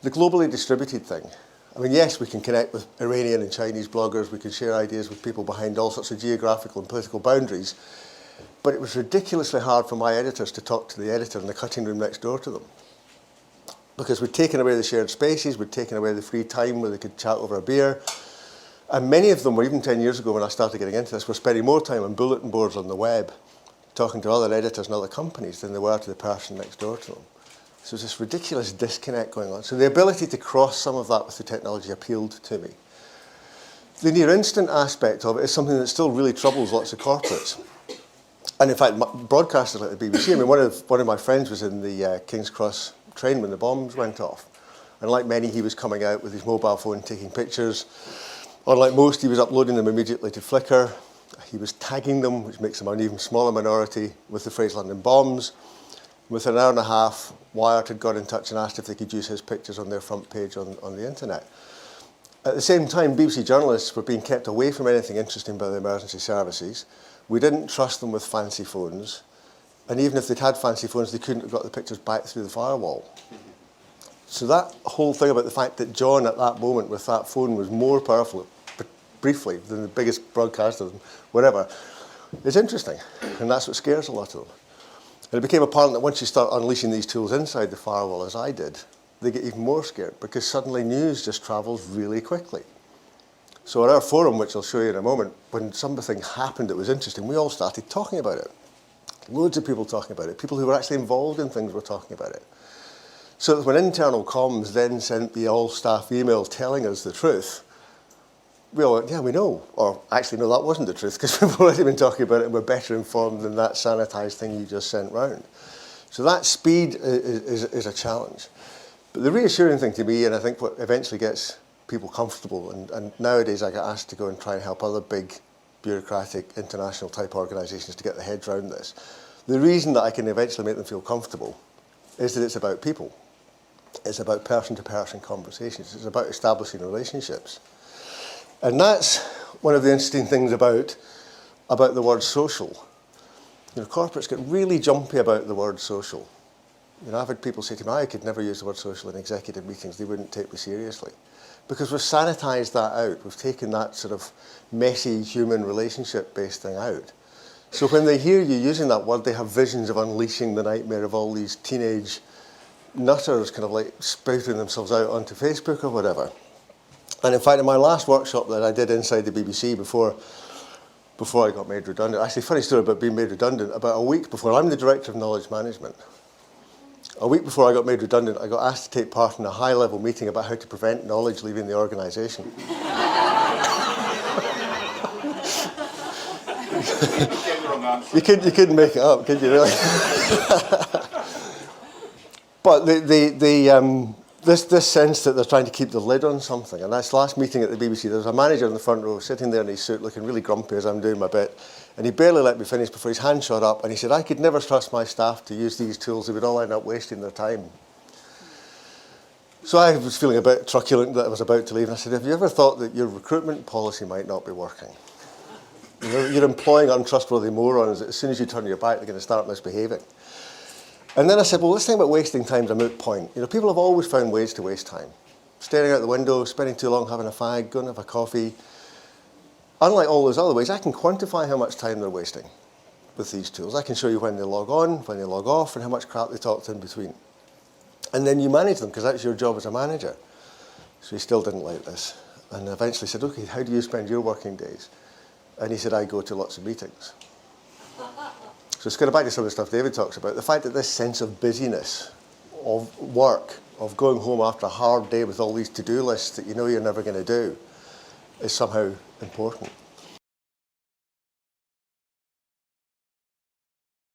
The globally distributed thing. I mean, yes, we can connect with Iranian and Chinese bloggers, we can share ideas with people behind all sorts of geographical and political boundaries, but it was ridiculously hard for my editors to talk to the editor in the cutting room next door to them. Because we'd taken away the shared spaces, we'd taken away the free time where they could chat over a beer, and many of them were, even 10 years ago when I started getting into this, were spending more time on bulletin boards on the web, talking to other editors and other companies than they were to the person next door to them. So there's this ridiculous disconnect going on. So the ability to cross some of that with the technology appealed to me. The near instant aspect of it is something that still really troubles lots of corporates. And in fact, broadcasters like the BBC, I mean, one of my friends was in the King's Cross train when the bombs went off. And like many, he was coming out with his mobile phone taking pictures. Unlike most, he was uploading them immediately to Flickr. He was tagging them, which makes them an even smaller minority, with the phrase London bombs. Within an hour and a half, Wired had got in touch and asked if they could use his pictures on their front page on the internet. At the same time, BBC journalists were being kept away from anything interesting by the emergency services. We didn't trust them with fancy phones. And even if they'd had fancy phones, they couldn't have got the pictures back through the firewall. So that whole thing about the fact that John at that moment with that phone was more powerful, briefly, than the biggest broadcaster, whatever, is interesting. And that's what scares a lot of them. And it became apparent that once you start unleashing these tools inside the firewall, as I did, they get even more scared because suddenly news just travels really quickly. So at our forum, which I'll show you in a moment, when something happened that was interesting, we all started talking about it. Loads of people talking about it. People who were actually involved in things were talking about it. So that when internal comms then sent the all-staff email telling us the truth, we all went, yeah, we know. Or actually, no, that wasn't the truth, because we've already been talking about it and we're better informed than that sanitized thing you just sent round. So that speed is a challenge. But the reassuring thing to me, and I think what eventually gets people comfortable, and nowadays I get asked to go and try and help other big bureaucratic international type organisations to get their heads around this. The reason that I can eventually make them feel comfortable is that it's about people. It's about person-to-person conversations. It's about establishing relationships. And that's one of the interesting things about the word social. You know, corporates get really jumpy about the word social. You know, I've had people say to me, I could never use the word social in executive meetings. They wouldn't take me seriously. Because we've sanitized that out. We've taken that sort of messy human relationship-based thing out. So when they hear you using that word, they have visions of unleashing the nightmare of all these teenage nutters kind of like spouting themselves out onto Facebook or whatever. And in fact, in my last workshop that I did inside the BBC before I got made redundant, actually, funny story about being made redundant, about a week before, I'm the Director of Knowledge Management. A week before I got made redundant, I got asked to take part in a high-level meeting about how to prevent knowledge leaving the organisation. You couldn't make it up, could you really? But this sense that they're trying to keep the lid on something, and this last meeting at the BBC, there was a manager in the front row sitting there in his suit looking really grumpy as I'm doing my bit, and he barely let me finish before his hand shot up and he said, I could never trust my staff to use these tools, they would all end up wasting their time. So I was feeling a bit truculent that I was about to leave, and I said, have you ever thought that your recruitment policy might not be working? You know, you're employing untrustworthy morons that as soon as you turn your back, they're going to start misbehaving. And then I said, well, this thing about wasting time is a moot point. You know, people have always found ways to waste time. Staring out the window, spending too long having a fag, going to have a coffee. Unlike all those other ways, I can quantify how much time they're wasting with these tools. I can show you when they log on, when they log off, and how much crap they talked in between. And then you manage them, because that's your job as a manager. So he still didn't like this. And eventually said, okay, how do you spend your working days? And he said, I go to lots of meetings. So it's going back to some of the stuff David talks about, the fact that this sense of busyness, of work, of going home after a hard day with all these to-do lists that you know you're never going to do, is somehow important.